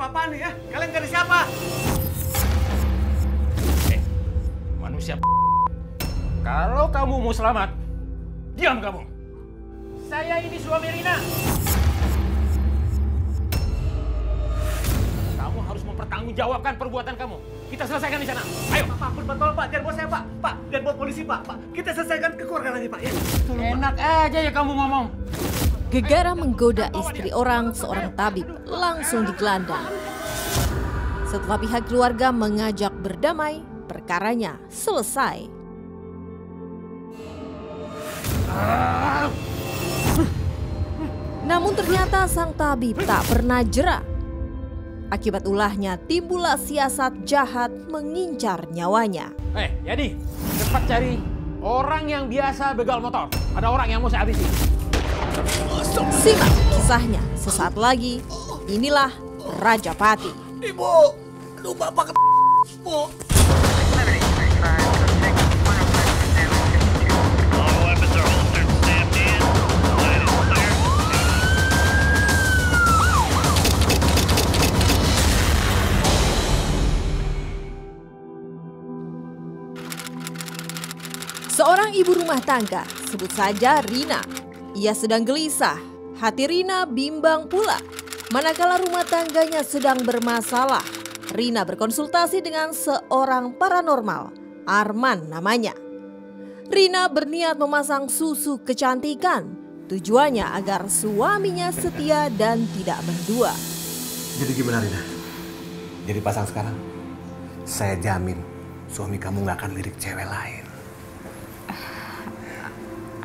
apa-apaan nih ya? Kalian cari siapa? Manusia. Kalau kamu mau selamat, diam kamu. Saya ini suami Rina. Kamu harus mempertanggungjawabkan perbuatan kamu. Kita selesaikan di sana. Ayo. Pak, betul Pak. Jangan buat saya Pak. Pak, jangan buat polisi Pak. Pak, kita selesaikan ke keluarga lagi Pak ya. Tolong, enak aja ya kamu ngomong. Gegara menggoda istri orang, seorang tabib langsung digelandang. Setelah pihak keluarga mengajak berdamai, perkaranya selesai. Namun ternyata sang tabib tak pernah jera. Akibat ulahnya timbullah siasat jahat mengincar nyawanya. Yadi, cepat cari orang yang biasa begal motor. Ada orang yang mau saya habisi. Simak kisahnya sesaat lagi. Inilah Raja Pati. Ibu, lu bapak Bu. Seorang ibu rumah tangga, sebut saja Rina. Ia sedang gelisah, hati Rina bimbang pula. Manakala rumah tangganya sedang bermasalah, Rina berkonsultasi dengan seorang paranormal, Arman namanya. Rina berniat memasang susu kecantikan, tujuannya agar suaminya setia dan tidak mendua. Jadi gimana Rina? Jadi pasang sekarang? Saya jamin suami kamu gak akan lirik cewek lain.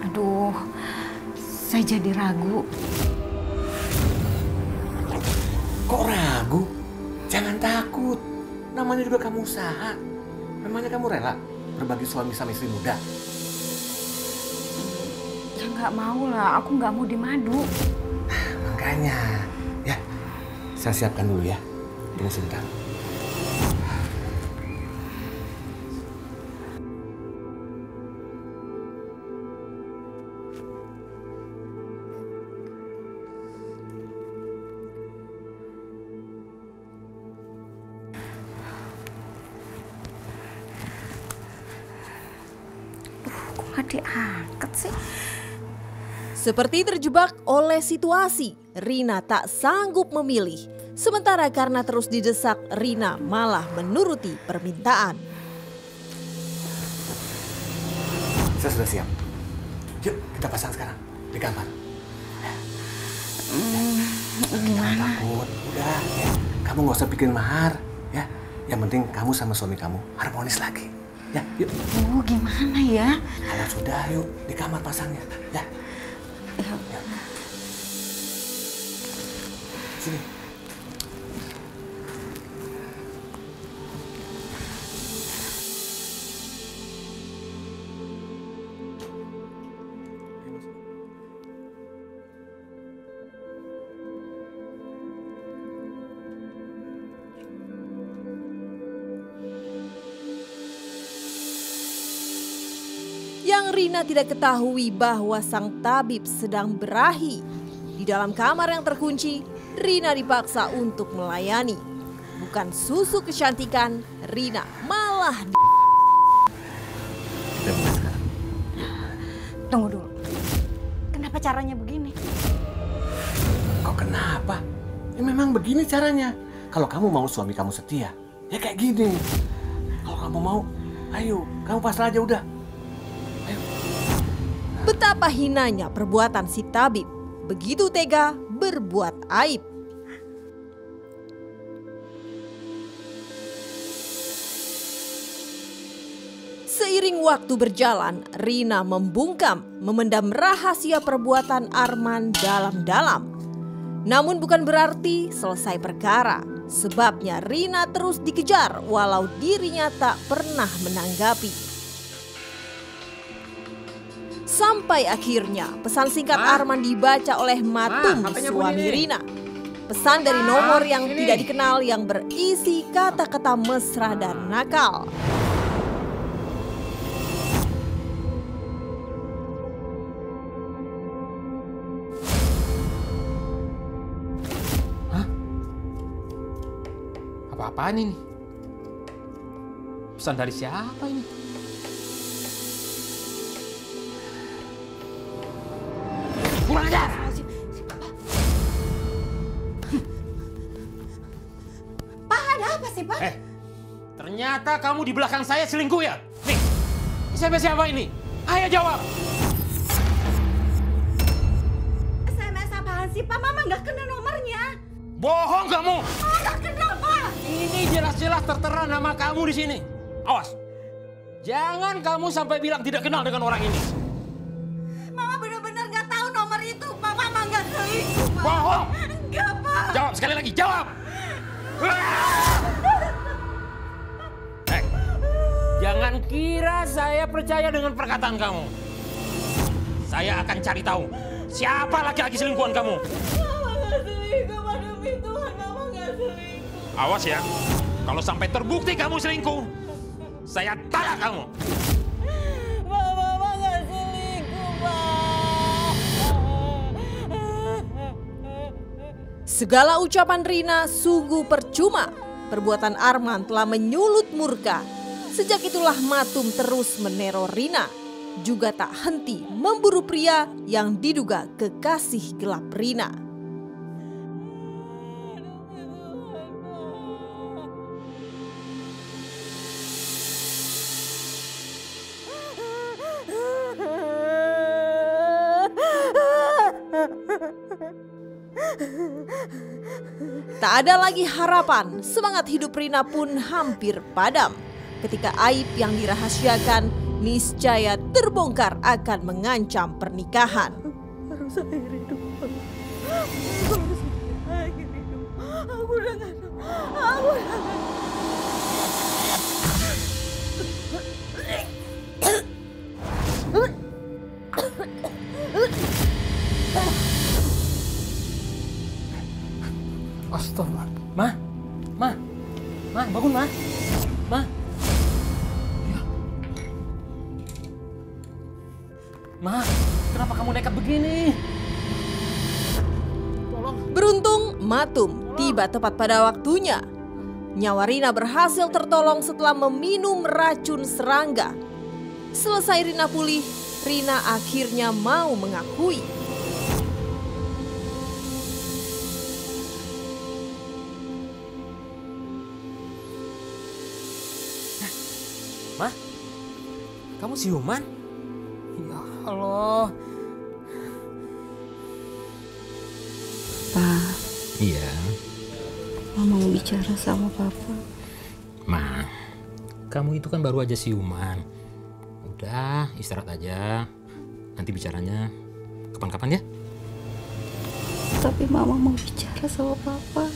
Aduh, saya jadi ragu. Kok ragu? Jangan takut. Namanya juga kamu usaha. Memangnya kamu rela berbagi suami sama istri muda? Ya nggak mau lah, aku nggak mau dimadu. Makanya, ya saya siapkan dulu ya. Tunggu sebentar. Kok diangkat sih? Seperti terjebak oleh situasi, Rina tak sanggup memilih. Sementara karena terus didesak, Rina malah menuruti permintaan. Saya sudah siap. Yuk kita pasang sekarang di kamar. Jangan takut, udah ya. Kamu nggak usah bikin mahar ya. Yang penting kamu sama suami kamu harmonis lagi. Ya, yuk. Gimana ya? Kalau sudah, yuk di kamar pasangnya. Ya. Ya. Ya. Sini. Yang Rina tidak ketahui bahwa sang tabib sedang berahi. Di dalam kamar yang terkunci, Rina dipaksa untuk melayani. Bukan susu kecantikan, Rina malah Kita mulai sekarang. Tunggu dulu. Kenapa caranya begini? Kok kenapa? Ya memang begini caranya. Kalau kamu mau suami kamu setia, ya kayak gini. Kalau kamu mau, ayo kamu pasrah aja udah. Betapa hinanya perbuatan si tabib. Begitu tega berbuat aib. Seiring waktu berjalan, Rina membungkam, memendam rahasia perbuatan Arman dalam-dalam. Namun bukan berarti selesai perkara. Sebabnya Rina terus dikejar walau dirinya tak pernah menanggapi. Sampai akhirnya pesan singkat Arman dibaca oleh Matung, suami Rina. Pesan dari nomor yang tidak dikenal yang berisi kata-kata mesra dan nakal. Apa-apaan ini? Pesan dari siapa ini? Kurang ajar! Pak, ada apa sih, Pak? Ternyata kamu di belakang saya selingkuh ya? Nih, siapa ini? Ayo jawab! SMS apaan sih, Pak? Mama nggak kenal nomornya. Bohong kamu! Oh, nggak kenal, Pak. Ini jelas-jelas tertera nama kamu di sini. Awas! Jangan kamu sampai bilang tidak kenal dengan orang ini. Mama benar-benar nggak tahu nomor itu, Pak. Mama nggak selingkuh, Pak. Bohong! Enggak, Pak. Jawab sekali lagi, jawab! Jangan kira saya percaya dengan perkataan kamu. Saya akan cari tahu siapa laki-laki selingkuhan kamu. Mama nggak selingkuh, Pak. Demi Tuhan, Mama nggak selingkuh. Awas ya, kalau sampai terbukti kamu selingkuh, saya talak kamu. Mama nggak selingkuh, Pak. Segala ucapan Rina sungguh percuma. Perbuatan Arman telah menyulut murka. Sejak itulah Matum terus meneror Rina. Juga tak henti memburu pria yang diduga kekasih gelap Rina. Tak ada lagi harapan, semangat hidup Rina pun hampir padam. Ketika aib yang dirahasiakan niscaya terbongkar akan mengancam pernikahan. Harus akhiri hidup aku. Harus akhiri hidup. Aku udah nggak tahu. Aku udah nggak tahu. Astaga. Ma, bangun, Ma. Ya. Ma, kenapa kamu nekat begini? Tolong. Beruntung Matum tiba tepat pada waktunya. Nyawa Rina berhasil tertolong setelah meminum racun serangga. Selesai Rina pulih, Rina akhirnya mau mengakui. Ma, kamu siuman? Ya Allah. Pak, Iya. Mama mau bicara sama Papa. Ma, kamu itu kan baru aja siuman. Udah, istirahat aja. Nanti bicaranya kapan-kapan ya. Tapi Mama mau bicara sama Papa.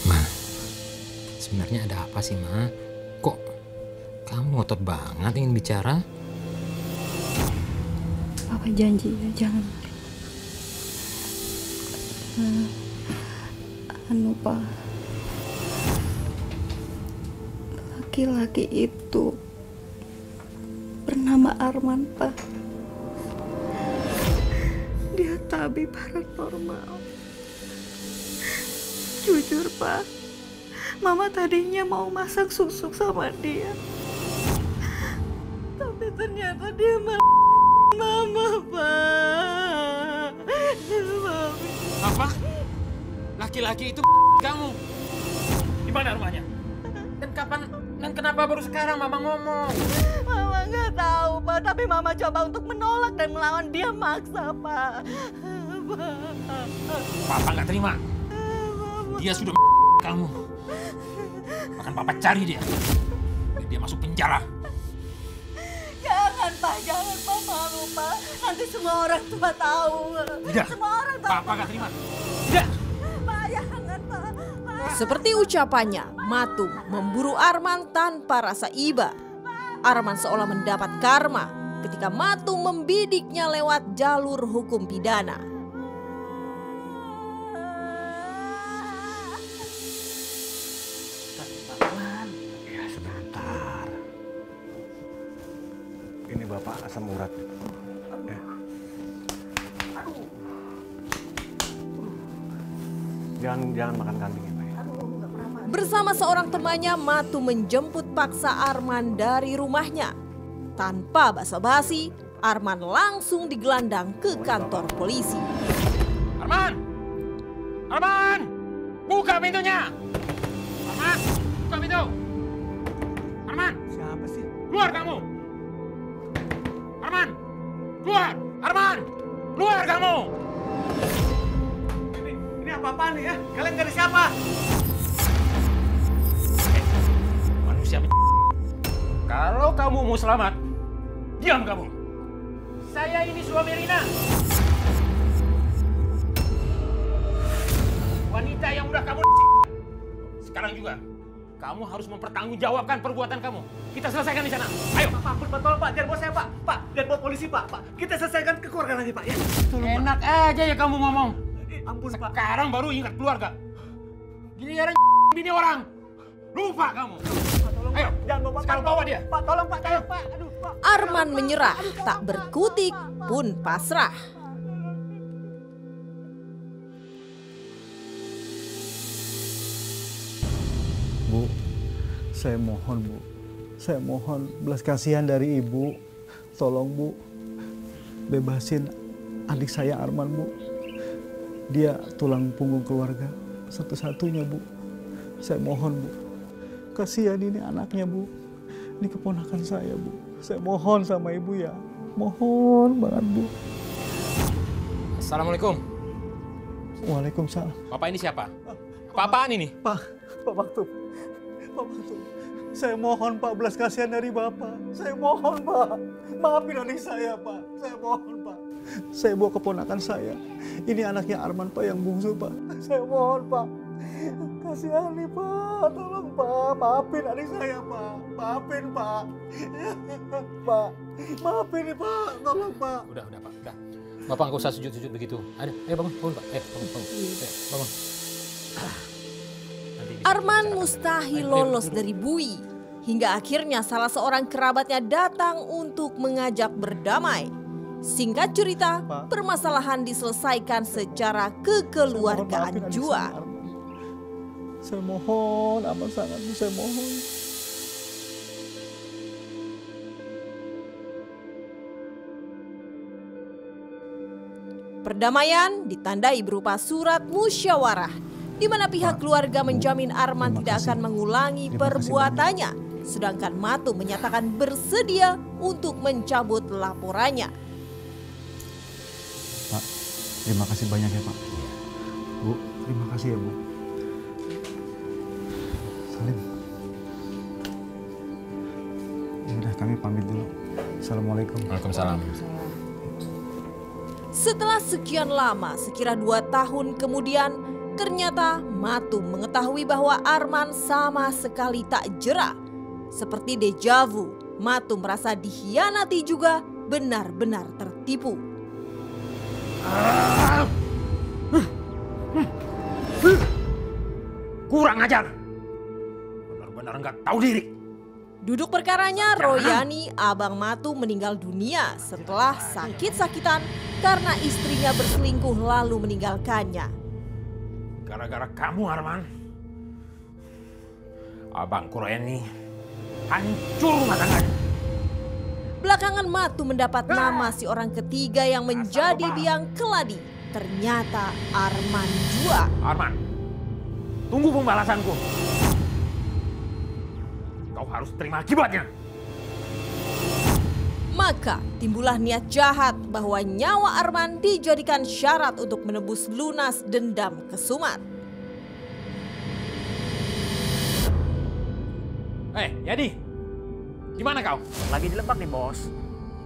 Ma, sebenarnya ada apa sih, Ma? Kok kamu ngotot banget ingin bicara? Papa janji ya, jangan. Pak, laki-laki itu bernama Arman, Pak. Dia tabib paranormal. Jujur, Pak, Mama tadinya mau masak susuk sama dia, tapi ternyata dia Mama, Pak. Apa? Laki-laki itu kamu? Di mana rumahnya? Dan kenapa baru sekarang Mama ngomong? Mama nggak tahu, Pak. Tapi Mama coba untuk menolak dan melawan. Dia maksa, Pak. Papa nggak terima. Dia sudah kamu. Bahkan Papa cari dia. Dan dia masuk penjara. Jangan, Pak. Jangan, Pak. Malu, Pak. Nanti semua orang tua tahu. Tidak. Semua orang tahu. Papa nggak terima. Tidak. Pak, jangan, Pak. Seperti ucapannya, Matum memburu Arman tanpa rasa iba. Arman seolah mendapat karma ketika Matum membidiknya lewat jalur hukum pidana. Ya sebentar. Ini Bapak asam urat. Ya. Jangan makan kambing ya, Pak. Bersama seorang temannya, Matu menjemput paksa Arman dari rumahnya. Tanpa basa-basi, Arman langsung digelandang ke kantor polisi. Arman! Arman! Buka pintunya! Arman! Buka pintu! Arman! Siapa sih? Keluar kamu! Arman! Keluar! Arman! Keluar kamu! Ini apa-apaan nih ya? Kalian dari siapa? Manusia kalau kamu mau selamat, diam kamu. Saya ini suami Rina. Wanita yang udah kamu sekarang juga. Kamu harus mempertanggungjawabkan perbuatan kamu. Kita selesaikan di sana. Ayo. Pak, tolong Pak, jangan bawa saya Pak. Pak, jangan bawa polisi Pak. Pak, kita selesaikan ke keluarga lagi Pak ya. Tolong Pak. Enak aja ya kamu ngomong. Ampun Pak. Sekarang baru ingat keluarga. Giliran bini orang. Lupa kamu. Ayo, Jangan bawa sekarang bawa dia. Pak, tolong Pak, tolong Pak. Aduh Pak. Arman menyerah, tak berkutik pun pasrah. Bu, saya mohon belas kasihan dari Ibu. Tolong Bu, bebasin adik saya Arman Bu. Dia tulang punggung keluarga satu-satunya Bu. Saya mohon Bu, kasihan ini anaknya Bu. Ini keponakan saya Bu. Saya mohon sama Ibu ya, mohon banget Bu. Assalamualaikum. Waalaikumsalam. Bapak ini siapa? Apa-apaan ini? Pak Maktum. Saya mohon Pak, belas kasihan dari Bapak. Saya mohon Pak, maafin adik saya Pak. Saya mohon Pak. Saya bawa keponakan saya. Ini anaknya Arman Pak yang bungsu Pak. Saya mohon Pak. Kasihani Pak, tolong Pak. Maafin adik saya Pak. Maafin Pak. Pak, maafin nih Pak. Tolong Pak. Udah Pak, udah. Bapak nggak usah sujud-sujud begitu. Ayo bangun Pak. Bangun. Bangun. Arman mustahil lolos dari bui. Hingga akhirnya salah seorang kerabatnya datang untuk mengajak berdamai. Singkat cerita, permasalahan diselesaikan secara kekeluargaan jua. Saya mohon, amat sangat saya mohon. Perdamaian ditandai berupa surat musyawarah, di mana pihak keluarga menjamin Arman tidak akan mengulangi perbuatannya, sedangkan Matu menyatakan bersedia untuk mencabut laporannya. Pak, terima kasih banyak ya Pak. Bu, terima kasih ya Bu. Salim. Ya udah, kami pamit dulu. Assalamualaikum. Waalaikumsalam. Setelah sekian lama, sekira 2 tahun kemudian, ternyata Matu mengetahui bahwa Arman sama sekali tak jera. Seperti dejavu, Matu merasa dikhianati juga, benar-benar tertipu. Kurang ajar. Benar-benar nggak tahu diri. Duduk perkaranya, Royani, abang Matu meninggal dunia setelah sakit-sakitan karena istrinya berselingkuh lalu meninggalkannya. Gara-gara kamu Arman, abang Royani hancur rumah tangganya. Belakangan Matu mendapat nama si orang ketiga yang menjadi biang keladi. Ternyata Arman jua. Arman, tunggu pembalasanku. Kau harus terima akibatnya. Maka timbullah niat jahat bahwa nyawa Arman dijadikan syarat untuk menebus lunas dendam kesumat. Yadi, gimana kau? Lagi di Lebak nih bos.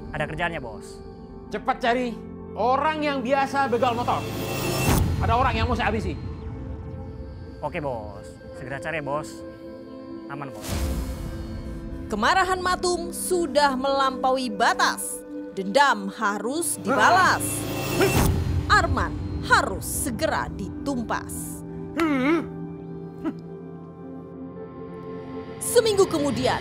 Ada kerjaannya bos. Cepat cari orang yang biasa begal motor. Ada orang yang mau saya habisi. Oke bos, segera cari ya bos. Aman bos. Kemarahan Matum sudah melampaui batas. Dendam harus dibalas. Arman harus segera ditumpas. Seminggu kemudian,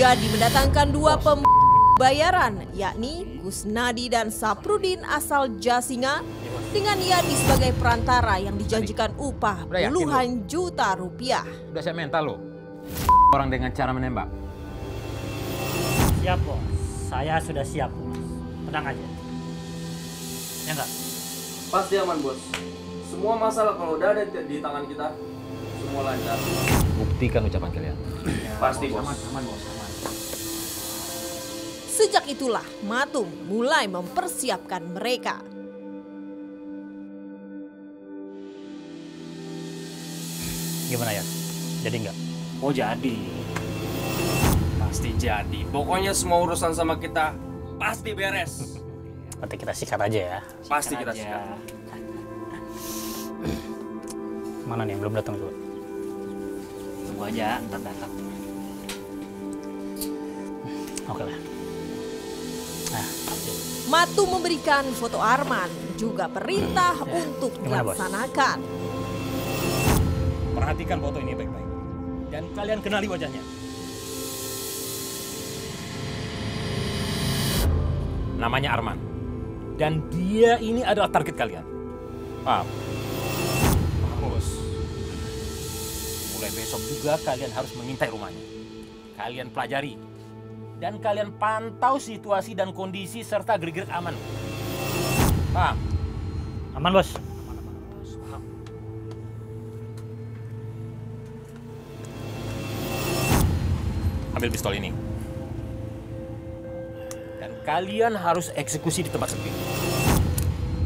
Yadi mendatangkan 2 pembayaran, yakni Kusnadi dan Saprudin asal Jasinga, dengan Yadi sebagai perantara yang dijanjikan upah Udah yakin puluhan juta rupiah. Udah saya mental lo. Orang dengan cara menembak. Siap bos, saya sudah siap bos. Tenang aja. Ya enggak? Pasti aman bos. Semua masalah kalau udah ada di tangan kita, semua lancar. Buktikan ucapan kalian. Pasti bos. Aman bos, aman. Sejak itulah Matung mulai mempersiapkan mereka. Gimana ya? Jadi enggak? Oh jadi. Pasti jadi. Pokoknya semua urusan sama kita pasti beres. Nanti kita sikat aja ya. Pasti kita sikat. Mana nih? Belum datang juga. Tunggu aja, ntar datang. Oke lah. Nah, Matung memberikan foto Arman juga perintah untuk Gimana, Bos? dilaksanakan. Perhatikan foto ini baik-baik. Dan kalian kenali wajahnya. Namanya Arman. Dan dia ini adalah target kalian. Paham? Paham, bos. Mulai besok juga kalian harus mengintai rumahnya. Kalian pelajari. Dan kalian pantau situasi dan kondisi serta gerak-gerik aman. Paham? aman bos. Ambil pistol ini. Dan kalian harus eksekusi di tempat sepi.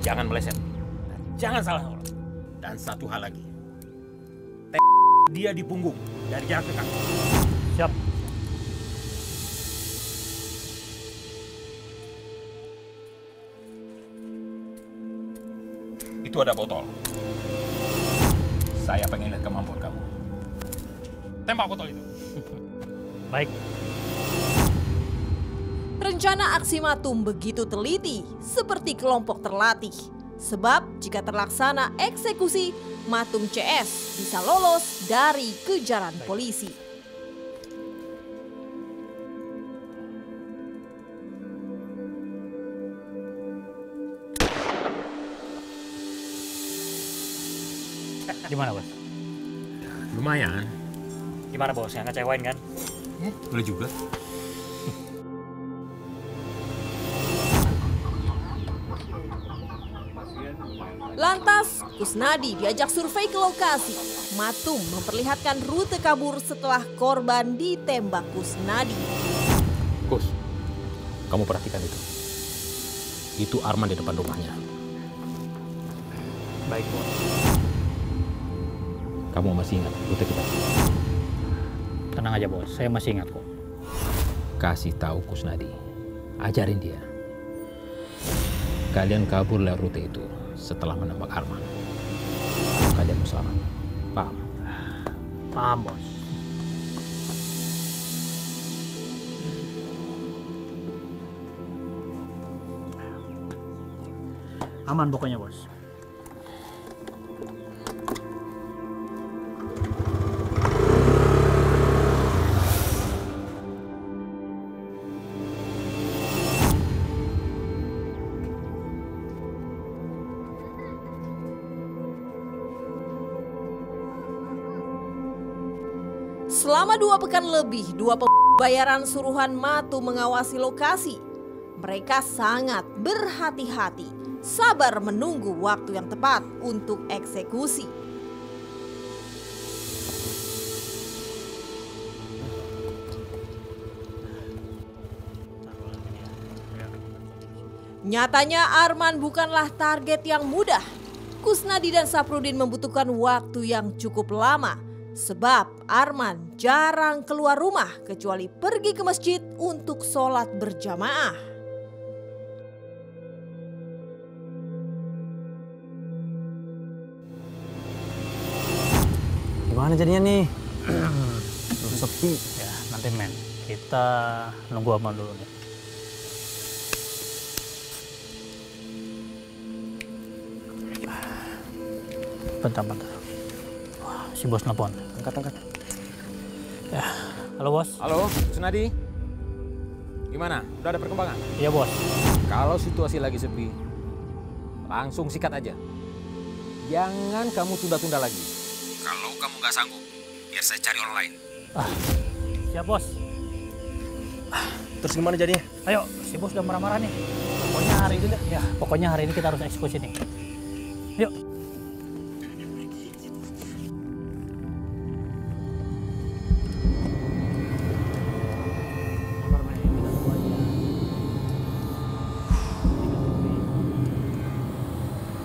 Jangan meleset. Dan jangan salah orang. Dan satu hal lagi. Dia di punggung dari jarak dekat. Siap. Itu ada botol. Saya pengen lihat kemampuan kamu. Tembak botol itu. Baik. Rencana aksi Matung begitu teliti, seperti kelompok terlatih. Sebab jika terlaksana eksekusi, Matung CS bisa lolos dari kejaran polisi. Gimana bos? Lumayan. Gimana bos? Yang ngecewain kan? Boleh juga. Lantas, Kusnadi diajak survei ke lokasi. Matung memperlihatkan rute kabur setelah korban ditembak Kusnadi. Kus, kamu perhatikan itu. Itu Arman di depan rumahnya. Baik bos. Kamu masih ingat rute kita? Tenang aja bos, saya masih ingat kok. Kasih tahu Kusnadi. Ajarin dia. Kalian kabur lewat rute itu setelah menembak Arman. Kalian mau selamat. Paham? Paham bos. Aman pokoknya bos. Selama 2 pekan lebih, 2 pembayaran suruhan Matung mengawasi lokasi. Mereka sangat berhati-hati, sabar menunggu waktu yang tepat untuk eksekusi. Nyatanya Arman bukanlah target yang mudah. Kusnadi dan Saprudin membutuhkan waktu yang cukup lama. Sebab Arman jarang keluar rumah kecuali pergi ke masjid untuk sholat berjamaah. Gimana jadinya nih? Terus sepi. Ya nanti men, kita nunggu aman dulu nih. Bentar. Wah, si bos nelfon. Angkat. Ya, halo bos. Halo, Kusnadi. Gimana? Udah ada perkembangan? Iya bos. Kalau situasi lagi sepi, Langsung sikat aja. Jangan kamu tunda-tunda lagi. Kalau kamu nggak sanggup, biar saya cari orang lain. Siap, Bos. Terus gimana jadinya? Ayo, si Bos udah marah-marah nih. Pokoknya hari ini kita harus eksekusi nih. Yuk.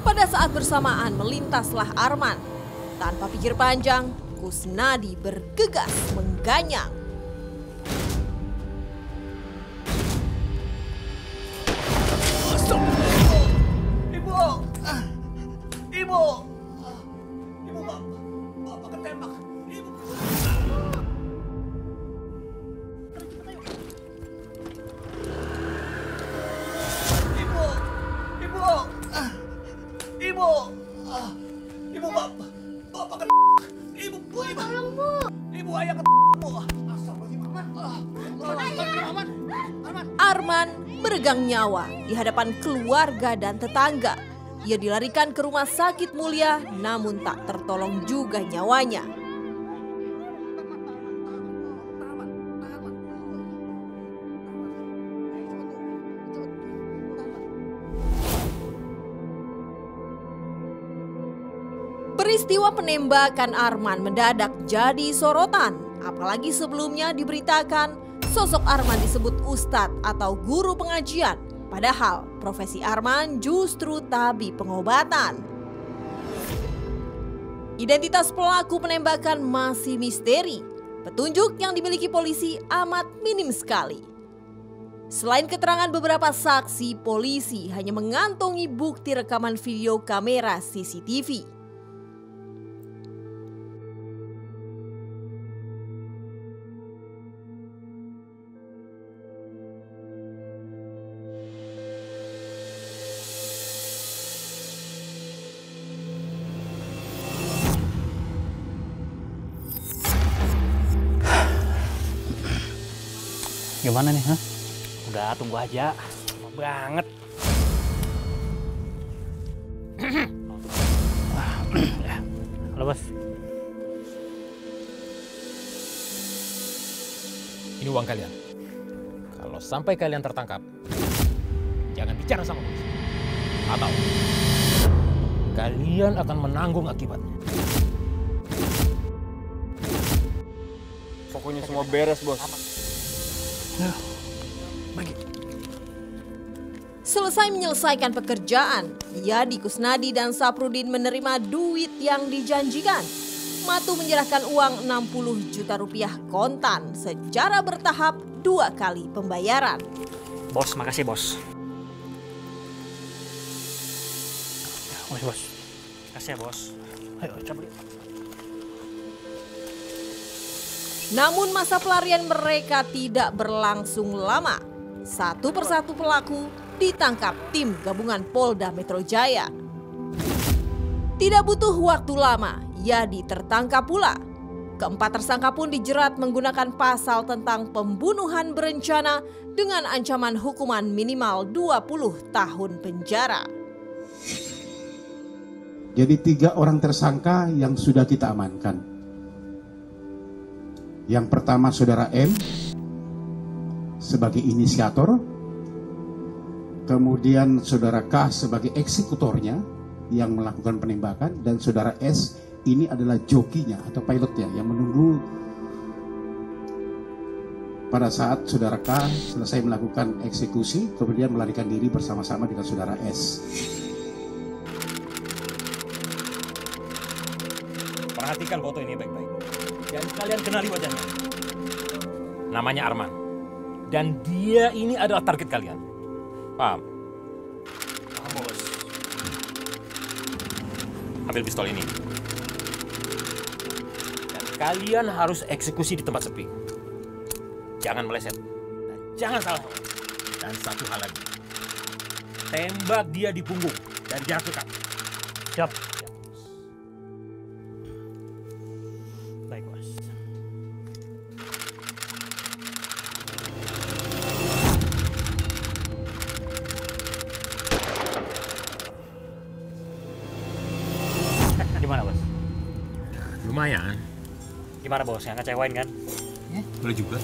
Pada saat bersamaan melintaslah Arman. Tanpa pikir panjang, Kusnadi bergegas mengganyang. Arman meregang nyawa di hadapan keluarga dan tetangga. Ia dilarikan ke rumah sakit Mulia, namun tak tertolong juga nyawanya. Peristiwa penembakan Arman mendadak jadi sorotan, apalagi sebelumnya diberitakan sosok Arman disebut ustadz atau guru pengajian. Padahal profesi Arman justru tabib pengobatan. Identitas pelaku penembakan masih misteri. Petunjuk yang dimiliki polisi amat minim sekali. Selain keterangan beberapa saksi, polisi hanya mengantongi bukti rekaman video kamera CCTV. Gimana nih, Udah, tunggu aja. Lama banget. Halo, Bos. Ini uang kalian. Kalau sampai kalian tertangkap, jangan bicara sama polisi. Atau kalian akan menanggung akibatnya. Pokoknya semua beres, Bos. Selesai menyelesaikan pekerjaan, Yadi, Kusnadi, dan Saprudin menerima duit yang dijanjikan. Matu menyerahkan uang 60 juta rupiah kontan secara bertahap 2 kali pembayaran. Bos, makasih, Bos. Bos. Makasih ya, Bos. Ayo, cabut. Namun masa pelarian mereka tidak berlangsung lama. Satu persatu pelaku ditangkap tim gabungan Polda Metro Jaya. Tidak butuh waktu lama, Yadi tertangkap pula. Keempat tersangka pun dijerat menggunakan pasal tentang pembunuhan berencana dengan ancaman hukuman minimal 20 tahun penjara. Jadi 3 orang tersangka yang sudah kita amankan. Yang pertama saudara M sebagai inisiator, kemudian saudara K sebagai eksekutornya yang melakukan penembakan, dan saudara S ini adalah jokinya atau pilotnya yang menunggu pada saat saudara K selesai melakukan eksekusi, kemudian melarikan diri bersama-sama dengan saudara S. Perhatikan foto ini baik-baik. Dan kalian kenali wajahnya. Namanya Arman. Dan dia ini adalah target kalian. Paham? Paham, Bos. Ambil pistol ini. Dan kalian harus eksekusi di tempat sepi. Jangan meleset. Dan jangan salah. Dan satu hal lagi. Tembak dia di punggung dan jarak dekat. Siap. Baik, Bos. Gimana bos, nggak ngecewain kan? Boleh juga.